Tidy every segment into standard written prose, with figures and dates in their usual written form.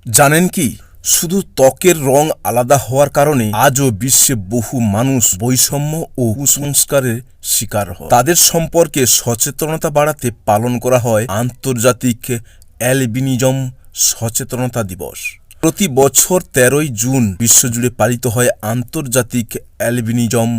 জানেন কি, শুধু ত্বকের রং আলাদা হওয়ার কারণে আজও বিশ্বে বহু মানুষ বৈষম্য ও কুসংস্কারের শিকার হয়। তাদের সম্পর্কে সচেতনতা বাড়াতে পালন করা হয় আন্তর্জাতিক অ্যালবিনিজম সচেতনতা দিবস। প্রতি বছর 13ই জুন বিশ্বজুড়ে পালিত হয় আন্তর্জাতিক অ্যালবিনিজম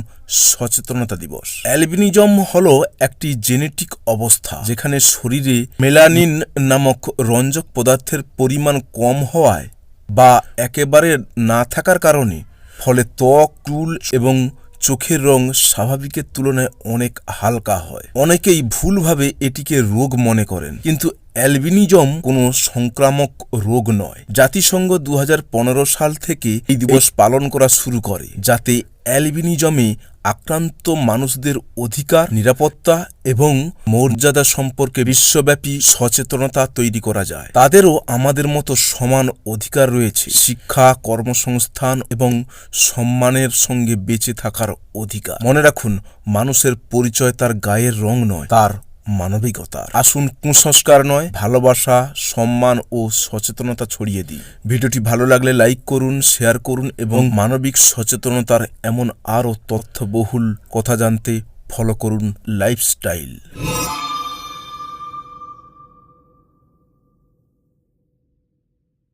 সচেতনতা দিবস। অ্যালবিনিজম হল একটি জেনেটিক অবস্থা যেখানে শরীরে মেলানিন নামক রঞ্জক পদার্থের পরিমাণ কম হওয়ায় বা একেবারে না থাকার কারণে ফলে ত্বক, চুল এবং চোখের রং স্বাভাবিকের তুলনায় অনেক হালকা হয়। অনেকেই ভুলভাবে এটিকে রোগ মনে করেন, কিন্তু অ্যালবিনিজম কোনো সংক্রামক রোগ নয়। জাতিসংঘ 2015 সাল থেকে এই দিবস পালন করা শুরু করে, যাতে অ্যালবিনিজমে আক্রান্ত মানুষদের অধিকার, নিরাপত্তা এবং মর্যাদা সম্পর্কে বিশ্বব্যাপী সচেতনতা তৈরি করা যায়। তাদেরও আমাদের মতো সমান অধিকার রয়েছে, শিক্ষা, কর্মসংস্থান এবং সম্মানের সঙ্গে বেঁচে থাকার অধিকার। মনে রাখুন, মানুষের পরিচয় তার গায়ের রং নয়, তার মানবিকতা। আসুন কুসংস্কার নয়, ভালোবাসা, সম্মান ও সচেতনতা ছড়িয়ে দিই। ভিডিওটি ভালো লাগলে লাইক করুন, শেয়ার করুন এবং মানবিক সচেতনতার এমন আরও তথ্যবহুল কথা জানতে ফলো করুন লাইফস্টাইল।